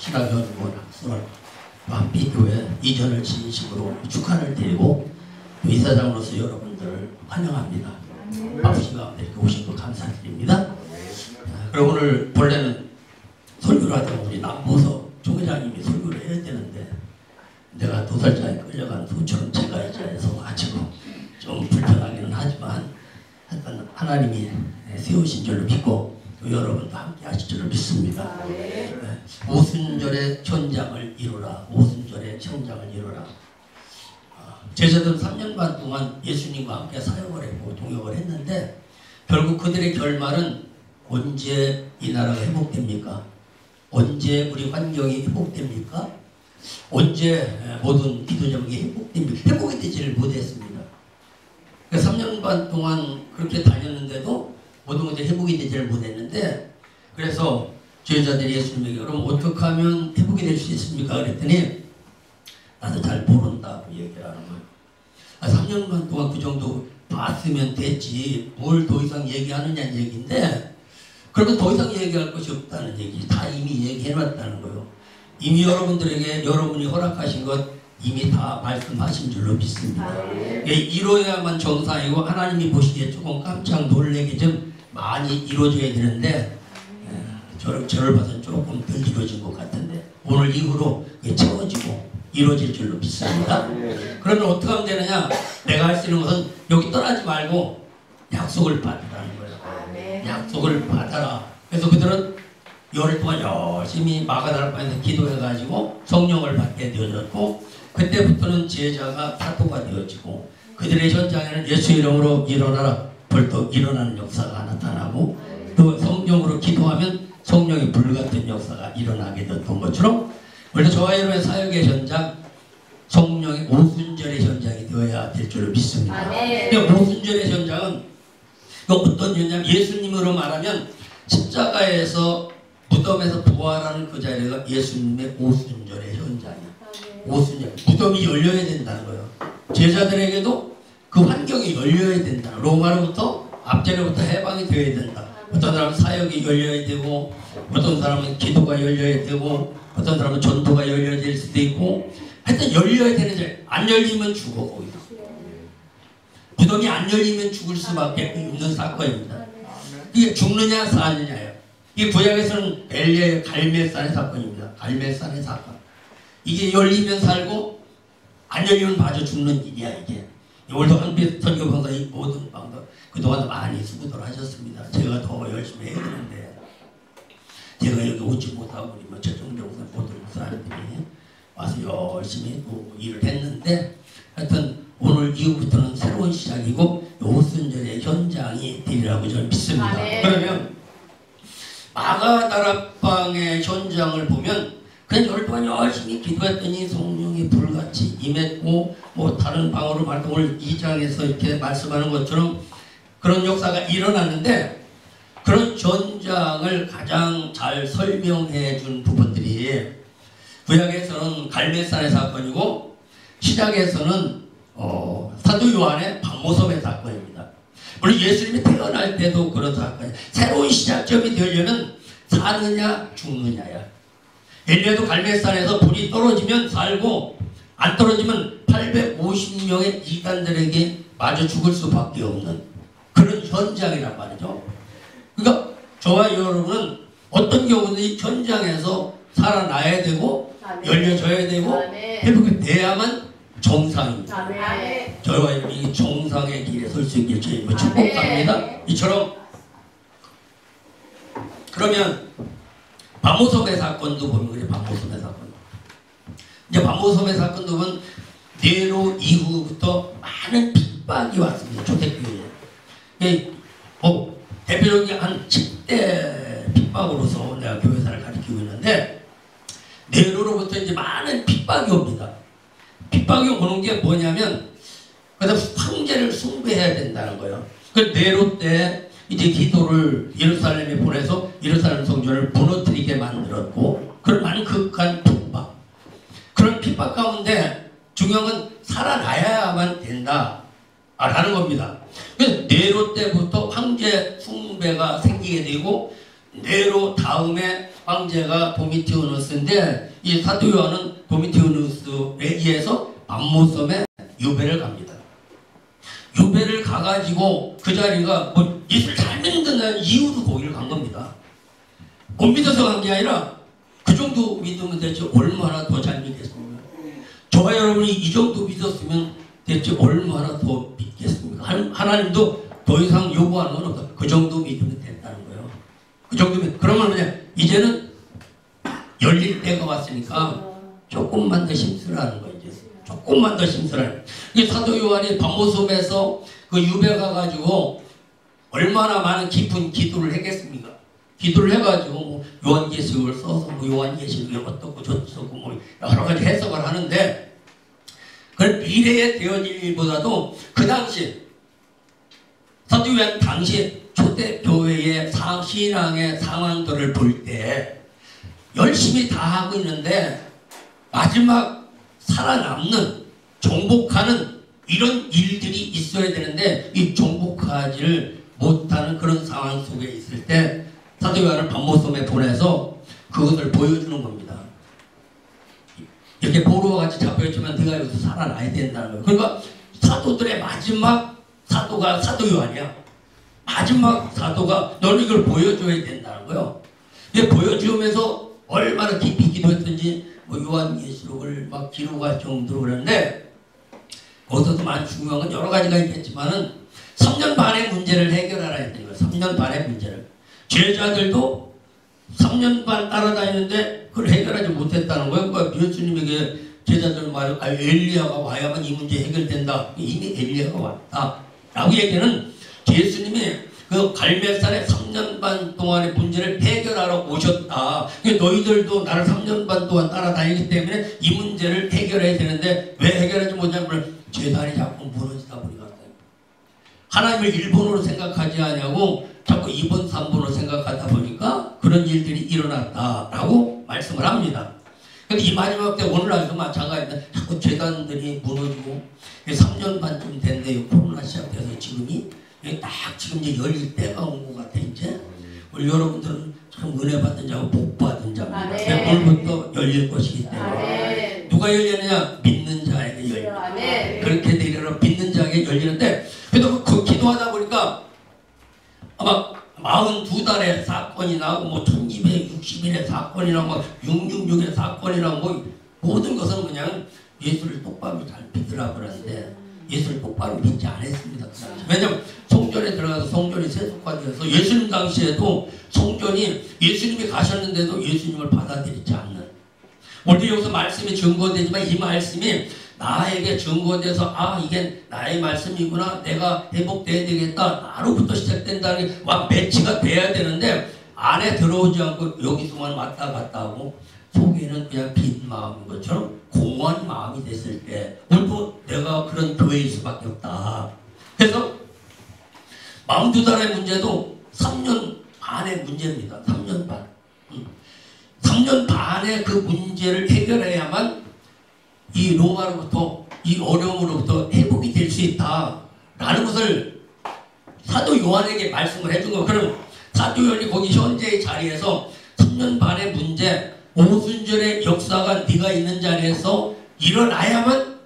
신학연구원 학설 완비교회 이전을 진심으로 축하를 드리고 이사장으로서 여러분들을 환영합니다. 바쁘신 가운데 이렇게 오신 거 감사드립니다. 그리고 오늘 본래는 설교를 하다 우리 남보석 총회장님이 설교를 해야 되는데 내가 도살장에 끌려가는 소처럼 제가 이 자리에서 가지고 좀 불편하기는 하지만 하여튼 하나님이 세우신 줄로 믿고 여러분도 함께 하실 줄로 믿습니다. 오순절의 현장을 이루라. 오순절의 현장을 이루라. 제자들은 3년 반 동안 예수님과 함께 사역을 했고 동역을 했는데 결국 그들의 결말은 언제 이 나라가 회복됩니까? 언제 우리 환경이 회복됩니까? 언제 모든 기도 제목이 회복됩니까? 회복이 되지를 못했습니다. 3년 반 동안 그렇게 다녔는데도 모든 것들이 회복이 되지를 못했는데 그래서 제자들이 예수님에게 그럼 어떻게 하면 회복이 될 수 있습니까? 그랬더니 나도 잘 모른다고 얘기를 하는 거예요. 3년 반 동안 그 정도 봤으면 됐지 뭘 더 이상 얘기하느냐는 얘기인데 그러면 더 이상 얘기할 것이 없다는 얘기. 다 이미 얘기해놨다는 거예요. 이미 여러분들에게 여러분이 허락하신 것 이미 다 말씀하신 줄로 믿습니다. 이루어야만 정상이고 하나님이 보시기에 조금 깜짝 놀래게 좀 많이 이루어져야 되는데 저를 봐서는 조금 덜 이루어진 것 같은데 오늘 이후로 채워지고 이루어질 줄로 믿습니다. 그러면 어떻게 하면 되느냐? 내가 할 수 있는 것은 여기 떠나지 말고 약속을 받으라는 거예요. 약속을 받아라. 그래서 그들은 열흘 동안 열심히 마가다락방에서 기도해가지고 성령을 받게 되어졌고 그때부터는 제자가 사도가 되어지고 그들의 현장에는 예수 이름으로 일어나라 벌떡 일어나는 역사가 나타나고 또 성령으로 기도하면 성령의 불같은 역사가 일어나게 됐던 것처럼 원래 저와 여러분의 사역의 현장 성령의 오순절의 현장이 되어야 될 줄로 믿습니다. 오순절의 현장은 어떤 현장? 예수님으로 말하면 십자가에서 무덤에서 부활하는 그 자리가 예수님의 오순절의 현장이에요. 오순절 무덤이 열려야 된다는 거예요. 제자들에게도 그 환경이 열려야 된다. 로마로부터 앞전에부터 해방이 되어야 된다. 어떤 사람은 사역이 열려야 되고 어떤 사람은 기도가 열려야 되고 어떤 사람은 전도가 열려야 될 수도 있고 하여튼 열려야 되는 자리. 안 열리면 죽어 거기서. 무덤이 안 열리면 죽을 수밖에 없는 사건입니다. 이게 죽느냐 사느냐예요. 이 구약에서는 엘리야의 갈멜산의 사건입니다. 갈멜산의 사건. 이게 열리면 살고 안 열리면 마저 죽는 일이야 이게. 오늘도 한빛 선교방사 이 모든 방법 그동안 많이 수고들 하셨습니다. 제가 더 열심히 해야 되는데 제가 여기 오지 못하고 우리 최종적으로 모든 사람들이 와서 열심히 또 일을 했는데 하여튼 오늘 이후부터는 새로운 시작이고 오순절의 현장이 되리라고 저는 믿습니다. 그러면 마가다락방의 현장을 보면 그냥 열흘 동안 열심히 기도했더니 성령이 불같이 임했고 뭐 다른 방으로 말도 오늘 2장에서 이렇게 말씀하는 것처럼 그런 역사가 일어났는데 그런 현장을 가장 잘 설명해 준 부분들이 구약에서는 갈멜산의 사건이고 신약에서는 사도 요한의 박모섬의 사건입니다. 물론 예수님이 태어날 때도 그런 사건이에요. 새로운 시작점이 되려면 사느냐 죽느냐야. 엘리야도 갈멜산에서 불이 떨어지면 살고 안 떨어지면 850명의 이단들에게 마저 죽을 수밖에 없는 그런 현장이란 말이죠. 그러니까 저와 여러분은 어떤 경우든지 현장에서 살아나야 되고 열려져야 되고 회복이 돼야만 정상입니다. 저와 여러분이 정상의 길에 설 수 있길 주님을 축복합니다. 이처럼 그러면 박모섬의 사건도 보면 그래. 박모섬의 사건 이제 박모섬의 사건도 보면 네로 이후부터 많은 핍박이 왔습니다. 초대교회에 대표적인 한 10대 핍박으로서 내가 교회사를 가르치고 있는데 네로로부터 이제 많은 핍박이 옵니다. 핍박이 오는 게 뭐냐면 그다음 황제를 숭배해야 된다는 거예요. 그 네로 때 이제 기도를 예루살렘에 보내서 예루살렘 성전을 무너뜨리게 만들었고 그런 많은 극한 핍박 그런 핍박 가운데 중요한 건 살아나야만 된다라는 겁니다. 그래서 네로 때부터 황제 숭배가 생기게 되고 네로 다음에 황제가 도미티우누스인데 이 사도 요한은 도미티우누스에 의해서 밤모섬에 유배를 갑니다. 유배를 가가지고 그 자리가 뭐 예수를 잘 믿는다는 이유로 거기를 간 겁니다. 못 믿어서 간 게 아니라 그 정도 믿으면 대체 얼마나 더 잘 믿겠습니까? 저와 여러분이 이 정도 믿었으면 대체 얼마나 더 믿겠습니까? 하나님도 더 이상 요구하는 건 없다. 그 정도 믿으면 된다는 거예요. 그 정도면 그러면 그냥 이제는 열릴 때가 왔으니까 조금만 더 힘쓰라는 거예요. 조금만 더 힘쓰라는. 이 사도 요한이 밤모섬에서 그 유배 가가지고 얼마나 많은 깊은 기도를 했겠습니까? 기도를 해가지고 뭐 요한계시록을 써서 뭐 요한계시록이 어떻고 저떻고 뭐 여러 가지 해석을 하는데 그건 미래에 되어질 일보다도 그 당시 사도 요한 당시 초대 교회의 신앙의 상황들을 볼 때 열심히 다 하고 있는데 마지막 살아남는 정복하는 이런 일들이 있어야 되는데 이 정복하지를 못하는 그런 상황 속에 있을 때 사도 요한을 밤모섬에 보내서 그것을 보여주는 겁니다. 이렇게 보루와 같이 잡혀있지만 네가 여기서 살아나야 된다는 거예요. 그러니까 사도들의 마지막 사도가 사도 요한이야. 마지막 사도가 너는 이걸 보여줘야 된다는 거예요. 이게 보여주면서 얼마나 깊이 기도했든지 뭐 요한계시록을 막 기록할 정도로 그랬는데 거기서도 많이 중요한 건 여러 가지가 있겠지만은 3년 반의 문제를 해결하라 했더니 3년 반의 문제를 제자들도 3년 반 따라다니는데 그걸 해결하지 못했다는 거예요. 그러니까 예수님에게 제자들 말을 엘리야가 와야만 이 문제 해결된다. 이미 엘리야가 왔다 라고 얘기는 예수님이 그 갈멜산에 3년 반 동안의 문제를 해결하러 오셨다. 너희들도 나를 3년 반 동안 따라다니기 때문에 이 문제를 해결해야 되는데 왜 해결하지 못하냐면 재단이 자꾸 무너지다 보니까 하나님을 1번으로 생각하지 않냐고 자꾸 2번, 3번으로 생각하다 보니까 그런 일들이 일어났다라고 말씀을 합니다. 근데 이 마지막 때 오늘날도 마찬가지인데 자꾸 재단들이 무너지고 3년 반쯤 됐는데 코로나 시작돼서 지금이 딱 지금 이제 열릴 때가 온 것 같아. 이제 우리 여러분들은 참 은혜 받은 자고 복 받은 자입니다. 오늘부터 열릴 것이기 때문에 누가 열리느냐? 믿는 자에게 열립니다. 그렇게 되리라. 믿는 자에게 열리는데 그래도 그 기도하다 보니까 아마 42달에 사건이 나고 뭐 1260일에 사건이 나고 뭐 666에 사건이 나고 뭐 모든 것은 그냥 예수를 똑바로 잘 믿으라고 그러는데 예수를 똑바로 믿지 않았습니다. 왜냐하면 성전에 들어가서 성전이 세속화되어서 예수님 당시에도 성전이 예수님이 가셨는데도 예수님을 받아들이지 않는 오늘 여기서 말씀이 증거되지만 이 말씀이 나에게 증거돼서 아 이게 나의 말씀이구나 내가 회복돼야 되겠다 나로부터 시작된다는 와 매치가 돼야 되는데 안에 들어오지 않고 여기서만 왔다 갔다 하고 속에는 그냥 빈 마음인 것처럼 공허한 마음이 됐을 때 오늘도 내가 그런 교회일 수밖에 없다. 그래서 42달의 문제도 3년 반의 문제입니다. 3년 반. 3년 반의 그 문제를 해결해야만 이 로마로부터 이 어려움으로부터 회복이 될 수 있다라는 것을 사도 요한에게 말씀을 해준 거예요. 그럼 사도 요한이 거기 현재의 자리에서 3년 반의 문제 오순절의 역사가 네가 있는 자리에서 일어나야만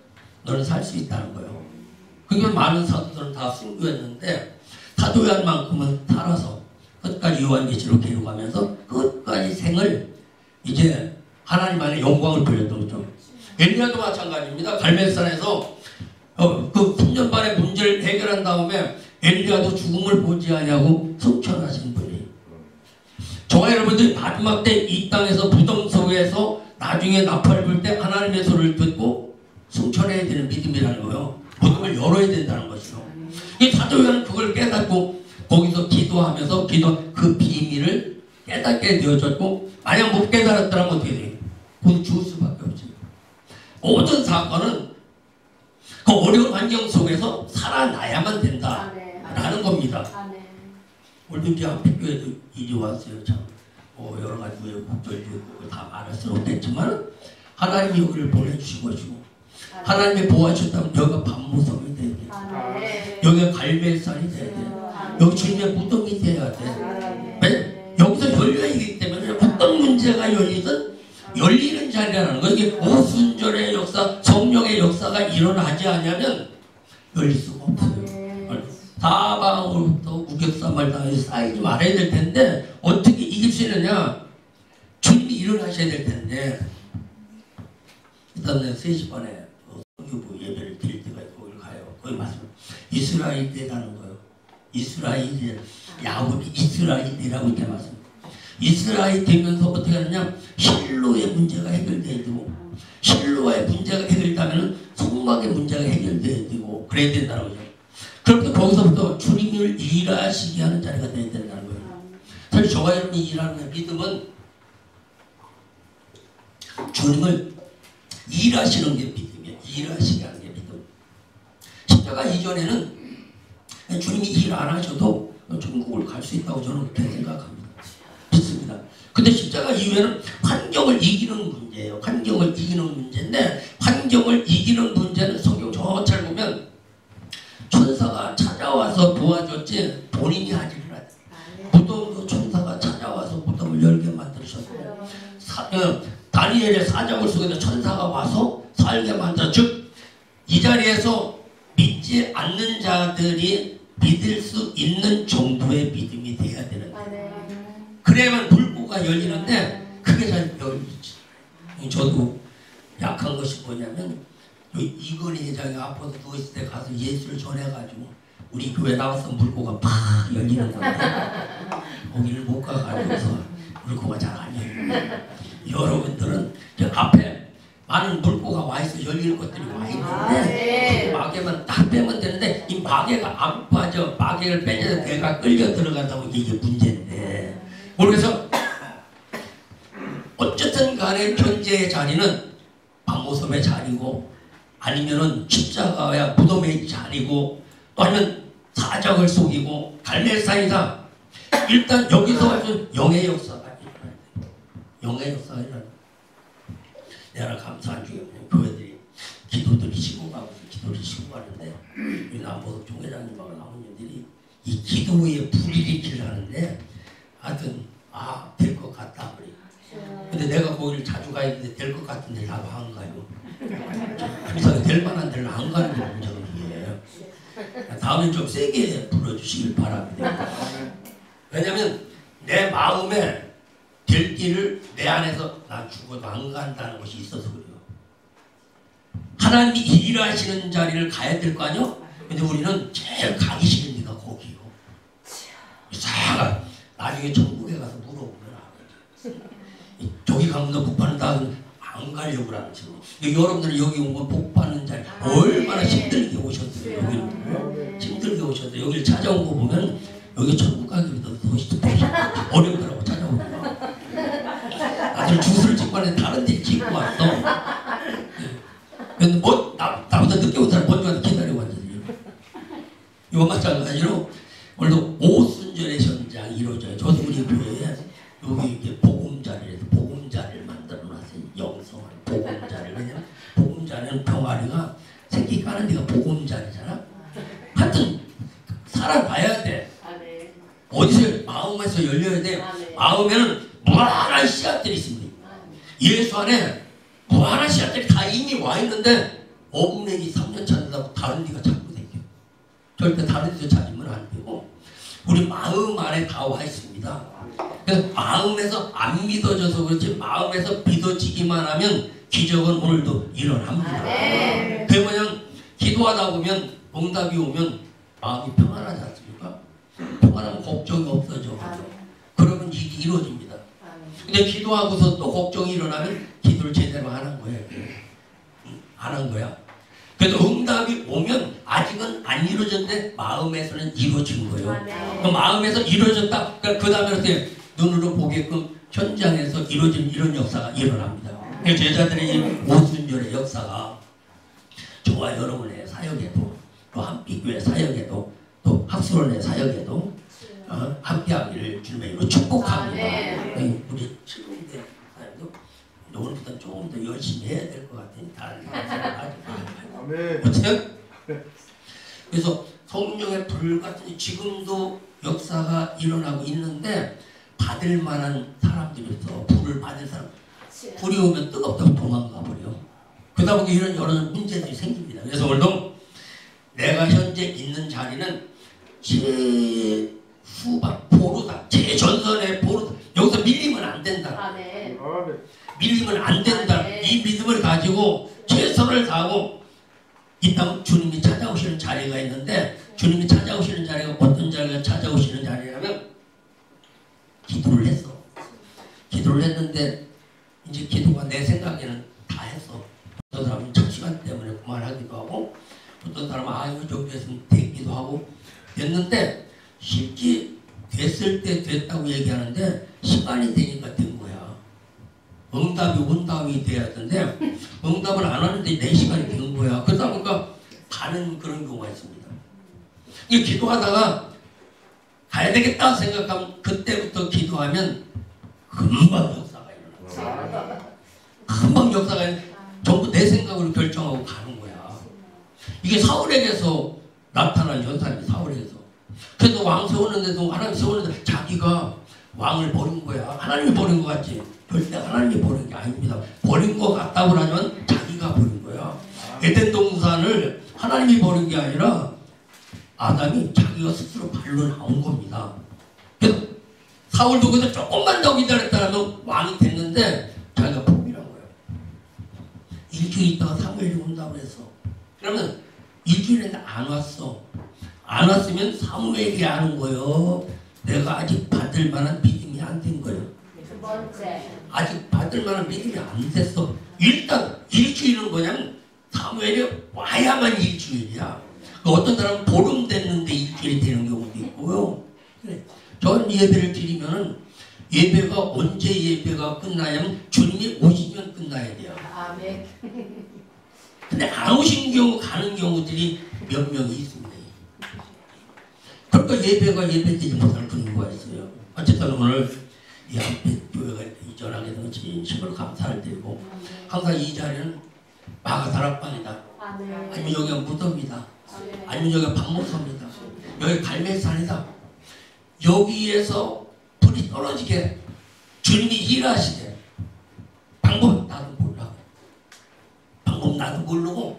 너는 살 수 있다는 거예요. 그게 많은 사도들은 다 순교했는데 사도 요한만큼은 살아서 끝까지 요한계시록 기록하면서 끝까지 생을 이제 하나님 안에 영광을 돌렸던 거죠. 엘리야도 마찬가지입니다. 갈멜산에서 그 3년 반의 문제를 해결한 다음에 엘리야도 죽음을 보지 아니하고 승천하신 분이에요. 저와 여러분들이 마지막 때 이 땅에서 무덤 속에서 나중에 나팔 불 때 하나님의 소리를 듣고 승천해야 되는 믿음이라는 거예요. 무덤을 열어야 된다는 것이죠. 이 사도 요한은 그걸 깨닫고 거기서 기도하면서 그 비밀을 깨닫게 되어졌고 만약 못 깨달았더라면 어떻게 돼요? 곧 죽을 수밖에 없습니다. 모든 사건은 그 어려운 환경 속에서 살아나야만 된다라는 겁니다. 오늘도 이제 한빛교회도 이제 왔어요. 참 여러 가지 우여곡절이 다 말할 수는 없겠지만 하나님이 여기를 보내주신 것이고 하나님이 보호하셨다면 여기가 밤모섬이 돼야 돼. 여기가 갈멜산이 돼야 돼. 여기 주님의 무덤이 돼야 돼. 여기서 열려야 되기 때문에 어떤 문제 열리든 열리는 자리라는 거. 이게 오순절의 역사, 성령의 역사가 일어나지 않으면 열릴 수가 없어요. 사방으로부터 우격사말 당해서 쌓이지 말아야 될 텐데 어떻게 이길 수 있느냐? 주님이 일어나셔야 될 텐데 일단 3시 반에 성교부 예배를 드릴 때가 거기를 가요. 거기 말씀 이스라엘 때라는 거예요. 이스라엘 야곱이 이스라엘이라고 이렇게 말씀. 이스라엘 되면서 어떻게 하느냐? 실로의 문제가 해결돼야 되고 실로의 문제가 해결되면 성막의 문제가 해결돼야 되고 그래야 된다는 거죠. 그렇게 거기서부터 주님을 일하시게 하는 자리가 돼야 된다는 거예요. 사실 저와 여러분이 일하는 믿음은 주님을 일하시는 게 믿음이에요. 일하시게 하는 게 믿음. 십자가 이전에는 주님이 일 안 하셔도 천국을 갈 수 있다고 저는 그렇게 생각합니다. 믿습니다. 근데 십자가 이후에는 환경을 이기는 문제예요. 환경을 이기는 문제인데 환경을 이기는 문제는 성경 전체를 보면 천사가 찾아와서 도와줬지 본인이 하지를 않아요. 무덤도 천사가 찾아와서 무덤을 열게 만들으셨고 다니엘의 사자굴 속에서 천사가 와서 살게 만들어. 즉 이 자리에서 믿지 않는 자들이 믿을 수 있는 정도의 믿음이 돼야 되는 거예요. 그래야만 불구가 열리는데 그게 잘 열리지. 저도 약한 것이 뭐냐면 이건희 회장이 아파서 누워있을 때 가서 예수를 전해가지고 우리 교회 나와서 물고가 팍 열리는 건데 거기를 못 가가지고서 물고가 잘 안 열려요. 여러분들은 앞에 많은 물고가 와있어 열리는 것들이 와있는데 마개만 딱 빼면 되는데 이 마개가 안 빠져. 마개를 빼줘서 내가 끌려 들어간다고 이게 문제인데 그래서 어쨌든 간에 현재의 자리는 방모섬의 자리고 아니면은 십자가야 무덤의 자리고 또 아니면 사적을 속이고 갈멜산이다. 일단 여기서 아주 영의 역사가 일어나요. 영의 역사가 일어나요. 내가 감사한 중에 교회들이 기도들이 쉬고 가고 기도를 쉬고 가는데 우리 남보석 총회장님하고 나머지들이 이 기도에 불일으키를 하는데 하여튼 될 것 같다 그래. 근데 내가 거기를 자주 가야 되는데 될 것 같은 데를 나도 안 가요. 그래서 될 만한 데를 안 가는 게 문제예요. 다음엔 좀 세게 불러주시길 바랍니다. 왜냐면 내 마음에 될 길을 내 안에서 난 죽어도 안 간다는 것이 있어서 그래요. 하나님이 일하시는 자리를 가야 될 거 아니요? 근데 우리는 제일 가기 싫은 데가 거기요. 이상한 나중에 천국에 가서 물어보면 저기 가면 너 복 받는다 안 가려고 그러는 지금. 여러분들은 여기 온 건 복 받는 자리 얼마나 힘들게 오셨어요. 여기 힘들게 오셨어요. 여기를 찾아온 거 보면 여기 천국 가기보다 더 어렵더라고 찾아오는 거. 나들 주술을 찍고 왔는데 다른 데 찍고 왔어. 근데 뭐 나보다 늦게 온 사람 먼저 와서 기다리고 왔는데 이거 마찬가지로 오늘도 오순절의 현장이 이루어져요. 저도 우리 교회에 여기 이렇게 보금자리에서 보금자리를 만들어놨어요. 영성을 보금자리. 왜냐면 보금자리는 병아리가 새끼 까는 데가 보금자리잖아. 하여튼 살아봐야 돼. 어디서 마음에서 열려야 돼. 마음에는 무한한 씨앗들이 있습니다. 예수 안에 무한한 씨앗들이 다 이미 와 있는데 어부내기 3년 찾는다고 다른 데가 자꾸 생겨. 절대 다른 데서 찾으면 안 되고 우리 마음 안에 다 와 있습니다. 그래서 마음에서 안 믿어져서 그렇지 마음에서 믿어지기만 하면 기적은 오늘도 일어납니다. 그 뭐냐 기도하다 보면 응답이 오면 마음이 평안하지 않습니까? 평안하면 걱정이 없어져. 그러면 일이 이루어집니다. 근데 기도하고서 또 걱정이 일어나면 기도를 제대로 안 한 거예요. 안 한 거야. 그래도 응답이 오면 아직은 안 이루어졌는데 마음에서는 이루어진 거예요. 그 마음에서 이루어졌다. 그 다음에 어떻게 눈으로 보게끔 현장에서 이루어진 이런 역사가 일어납니다. 제자들의 오순절의 역사가 저와 여러분의 사역에도 또 한빛교회 사역에도 또 학술원의 사역에도 함께하기를 주님의 이름으로 축복합니다. 우리 친구들 오늘부터 조금 더 열심히 해야 될 것 같으니 다른 생각하지 마세요. 그래서 성령의 불 같은 지금도 역사가 일어나고 있는데 받을 만한 사람들이 있어. 불을 받을 사람. 불이 오면 뜨겁다고 도망가 버려. 그러다 보니 이런 여러 문제들이 생깁니다. 그래서 오늘도 내가 현재 있는 자리는 제 후방 보루다. 제 전선의 보루다. 여기서 밀리면 안 된다. 밀리면 안 된다. 이 믿음을 가지고 최선을 다하고 이 땅 주님이 찾아오시는 자리가 있는데, 주님이 찾아오시는 자리가 어떤 자리가 찾아오시는 자리라면 기도를 했어. 기도를 했는데 이제 기도가 내 생각에는 다 했어. 어떤 사람은 첫 시간 때문에 그만하기도 하고, 어떤 사람은 아유 저기 했으면 됐기도 하고 됐는데, 실제 됐을 때 됐다고 얘기하는데 시간이 되니까 된 거야. 응답이 돼야 되는데 응답을 안 하는데 내 시간이 된 거야. 그러다 보니까 가는 그런 경우가 있습니다. 이 기도하다가 가야 되겠다 생각하면 그때부터 기도하면 금방 역사가 일어나. 금방 역사가 전부 내 생각으로 결정하고 가는 거야. 이게 사울에게서 나타난 현상이 사울에게서. 그래도 왕 세우는데도 하나님 세우는데 자기가 왕을 버린 거야. 하나님이 버린 것 같지? 절대 하나님이 버린 게 아닙니다. 버린 것 같다고 하면 자기가 버린 거야. 에덴 동산을 하나님이 버린 게 아니라 아담이 자기가 스스로 발로 나온 겁니다. 그래서 사울도 그래서 조금만 더 기다렸다면 왕이 됐는데 자기가 포기한 거야. 일주일 있다가 사무엘이 온다고 그랬어. 그러면 일주일인데 안 왔어. 안 왔으면 사무엘이 아는 거예요. 내가 아직 받을 만한 믿음이 안 된 거예요. 두 번째. 아직 받을 만한 믿음이 안 됐어. 일단 일주일은 뭐냐면 사무엘이 와야만 일주일이야. 어떤 사람은 보름 됐는데 일주일이 되는 경우도 있고요. 그래. 전 예배를 드리면은 예배가 언제 예배가 끝나냐면 주님이 오시면 끝나야 돼요. 아멘. 근데 안 오신 경우 가는 경우들이 몇 명이 있습니다. 그러니까 예배가 예배되지 못하는 그런 경우가 있어요. 어쨌든 오늘 이 한빛 교회가 이전하게 된 진심으로 감사를 드리고, 항상 이 자리는 마가 다락방이다. 아니면 여기가 무덤이다. 아니면 여기가 박목소입니다. 여기 갈매산이다. 여기에서 불이 떨어지게 주님이 일하시되 방법 나도 몰라. 방법 나도 모르고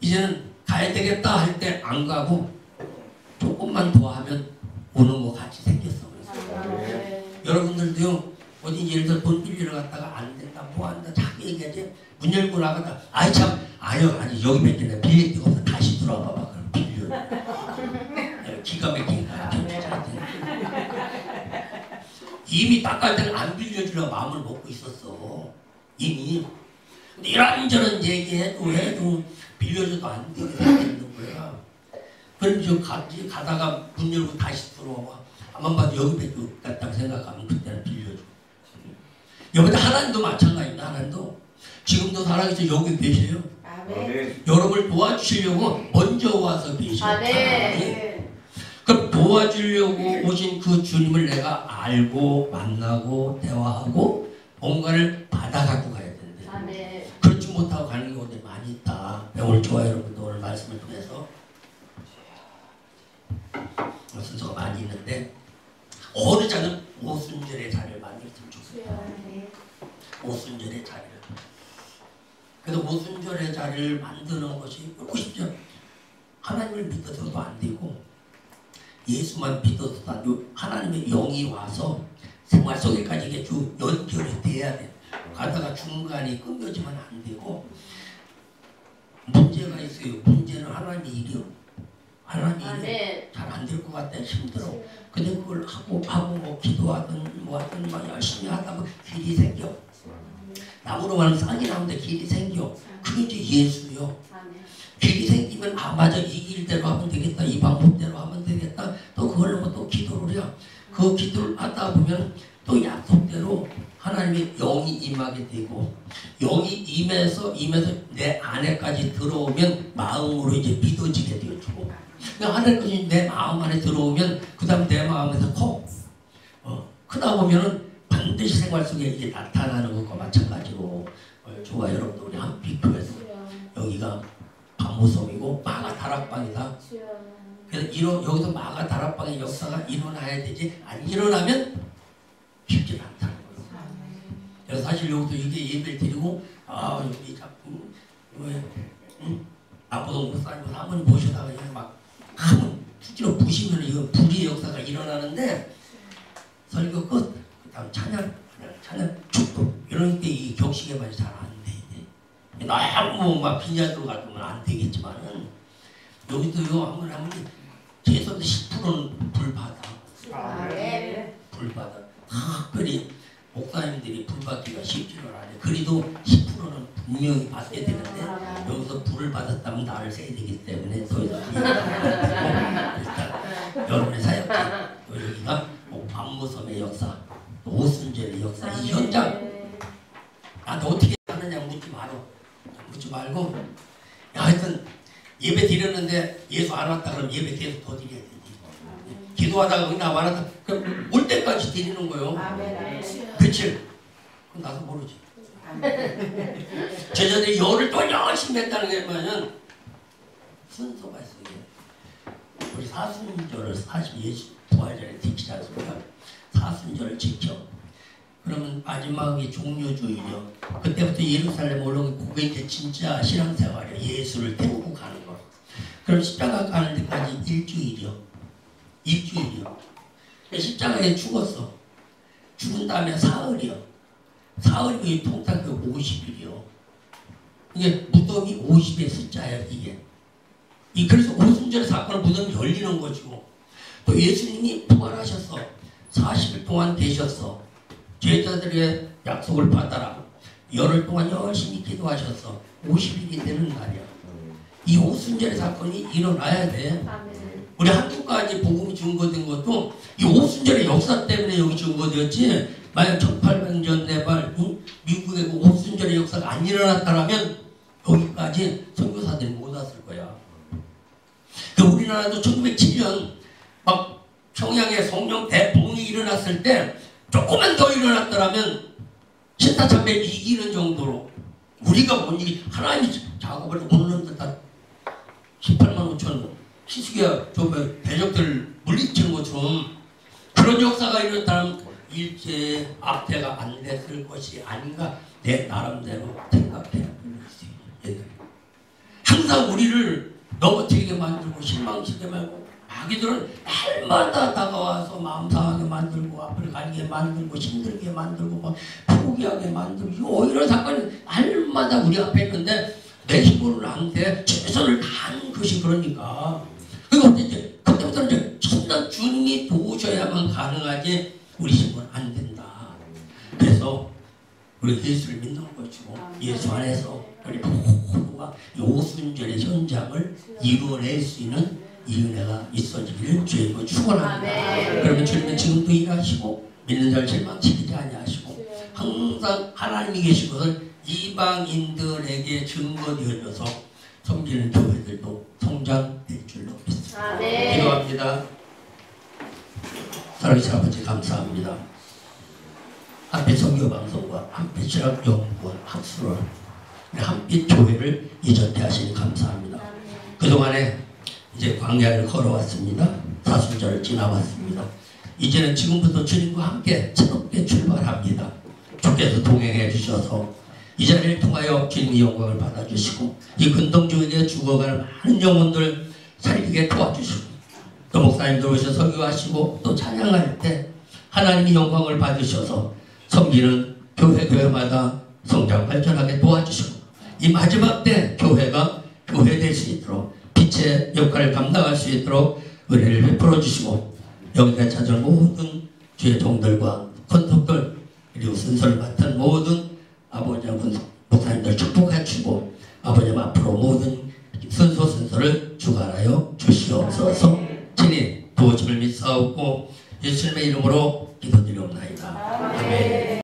이제는 가야 되겠다 할 때 안 가고 조금만 더 하면 오는 거 같이 생겼어. 여러분들도요, 어디 예를 들어 돈 빌리러 갔다가 안 된다, 뭐 한다, 자꾸 얘기하지. 문 열고 나가다, 아이 참, 아니 여기 몇 개나 빌릴 데가 없어. 다시 들어와 봐봐. 그럼 빌려. 기가 막힌 거야. 이미 닦을 때는 안 빌려주려고 마음을 먹고 있었어. 이미. 근데 이런저런 얘기해도 빌려줘도 안 되게 생기는 거야. 그럼 저 가다가 문 열고 다시 들어와. 한번 봐도 여기 몇 개 같다고 생각하면 그때는 빌려줘. 여기다 하나님도 마찬가지입니다. 하나님도 지금도 살아계셔 여기 계세요. 아멘. 여러분을 도와주시려고 먼저 와서 계셔. 그럼 도와주려고 오신 그 주님을 내가 알고 만나고 대화하고 뭔가를 받아갖고 가야 되는데 그렇지 못하고 가는 경우들이 많이 있다. 오늘 좋아요 여러분도 오늘 말씀을 통해서 순서가 많이 있는데 어느 자는 오순절의 자리를 만들었으면 좋겠어요. 오순절의 자리를. 그래서 오순절의 자리를 만드는 것이 보십시오. 하나님을 믿어서도 안 되고 예수만 믿어서도 안 되고 하나님의 영이 와서 생활 속에까지 이게 쭉 연결이 돼야 돼. 가다가 중간에 끊겨지면 안 되고 문제가 있어요. 문제는 하나님의 일이요. 하나님 잘 안 될 것 같아. 힘들어. 근데 그걸 하고 뭐 기도하든 뭐 하든 막 열심히 하다 보면 길이 생겨. 나무로 말하면 싹이 나오는데 길이 생겨. 그게 이제 예수요. 길이 생기면 아 맞아 이 길대로 하면 되겠다. 이 방법대로 하면 되겠다. 또 그걸 또 기도를 해요. 그 기도를 하다 보면 또 약속대로 하나님의 영이 임하게 되고 영이 임해서 내 안에까지 들어오면 마음으로 이제 믿어지게 되어지고 하나님까지 내 마음 안에 들어오면 그 다음 내 마음에서 크다 보면은 반드시 생활 속에 이게 나타나는 것과 마찬가지로 좋아 여러분들 우리 한빛교회에서 여기가 밤무섬이고 마가 다락방이다. 그래서 여기서 마가 다락방의 역사가 일어나야 되지 안 일어나면 쉽지 않다는 거예요. 그래서 사실 여기서 이게 예배를 드리고 여기 자꾸 아버도 목사님 한번 모셔다가 그냥 막 한번 투지로 부시면 이거 불의 역사가 일어나는데 설교 끝 그다음 찬양 축복 이런 게 이 격식에만 잘 안 돼. 너무 막 빈자리로 가면 안 되겠지만은 여기도 이거 한번 하면 최소한 10%는 불 받아. 불 받아. 특별히 목사님들이 불 받기가 쉽지는 않아요. 그래도 10%는 분명히 받게 되는데 여기서 불을 받았다면 나를 세야 되기 때문에 더 이상 일단 여러분의 사역자 여기가 안무섬의 역사, 오순절의 역사 이 현장 나한테 어떻게 하느냐 묻지 말고 하여튼 예배 드렸는데 예수 안 왔다 그러면 예배 계속 더 드려야 되지. 기도하다가 그냥 안 왔다 그럼 올 때까지 드리는 거예요. 그치? 그럼 나도 모르지. 제자들이 열을 또 열심히 했다는 게 뭐냐면 순서가 있어요. 우리 사순절을 예수 부활절에 지키지 않습니까? 사순절을 지켜. 그러면 마지막이 종료주일이요. 그때부터 예루살렘 올라오고 그게 이제 진짜 신앙생활이에요. 예수를 태우고 가는 거. 그럼 십자가 가는 데까지 일주일이요. 십자가에 죽었어. 죽은 다음에 사흘이요. 사흘이 통상 그 50일이요. 이게 무덤이 50의 숫자예요. 이게. 그래서 오순절 사건은 무덤이 열리는 것이고 또 예수님이 부활하셨어. 40일 동안 계셨어. 제자들의 약속을 받아라. 열흘 동안 열심히 기도하셨어. 50일이 되는 날이야. 이 오순절의 사건이 일어나야 돼. 우리 한국까지 복음이 증거된 것도 이 오순절의 역사 때문에 여기 증거되었지. 만약 1800년 내발 미국의 그 오순절의 역사가 안 일어났다면 여기까지 선교사들이 못 왔을 거야. 우리나라도 1907년 막 평양에 성령 대봉이 일어났을 때 조금만 더 일어났더라면 신사참배를 이기는 정도로 우리가 못 이기 하나님이 작업을 오는 듯한 18만 5천 희숙이야 대적들 물리치는 것처럼 그런 역사가 일어났다면 일제 압제가 안 됐을 것이 아닌가 내 나름대로 생각해 볼 항상 우리를 넘어뜨리게 만들고 실망시게 말고 마귀들은 날마다 다가와서 마음 상하게 만들고 앞을 가리게 만들고 힘들게 만들고 막 포기하게 만들고 이런 사건이 날마다 우리 앞에 있는데 내 힘으로는 안 돼. 최선을 다한 것이 그러니까. 그리고 이제 그때부터는 이제 천당 주님이 도우셔야만 가능하지 우리 힘은 안 된다. 그래서 우리 예수를 믿는 것이고 예수 안에서 우리 모두가 오순절의 현장을 이루어낼 수 있는 이 은혜가 있어지기를 주님은 축원합니다. 그러면 주님은 지금도 일하시고 믿는 자를 실망시키지 아니하시고 항상 하나님이 계신 것을 이방인들에게 증거되어져서 섬기는 교회들도 성장될 줄로 믿습니다. 기도합니다. 사랑하신 아버지 감사합니다. 한빛 선교방송과 한빛 신학연구원 학술을 한빛 교회를 이전케 하시니 감사합니다. 그동안에 이제 광야를 걸어왔습니다. 사순절을 지나왔습니다. 이제는 지금부터 주님과 함께 새롭게 출발합니다. 주께서 동행해 주셔서 이 자리를 통하여 주님의 영광을 받아주시고 이 근동주에게 죽어가는 많은 영혼들 살리게 도와주시고 또 목사님들 오셔서 설교하시고 또 찬양할 때 하나님의 영광을 받으셔서 섬기는 교회마다 성장 발전하게 도와주시고 이 마지막 때 교회가 교회 될 수 있도록 빛의 역할을 감당할 수 있도록 은혜를 베풀어 주시고 여기까지 찾아온 모든 주의 종들과 권속들 그리고 순서를 맡은 모든 아버지하고 목사님들 축복해 주고 아버님 앞으로 모든 순서를 주관하여 주시옵소서. 친히 도우심을 믿사옵고 예수님의 이름으로 기도드리옵나이다. 아멘.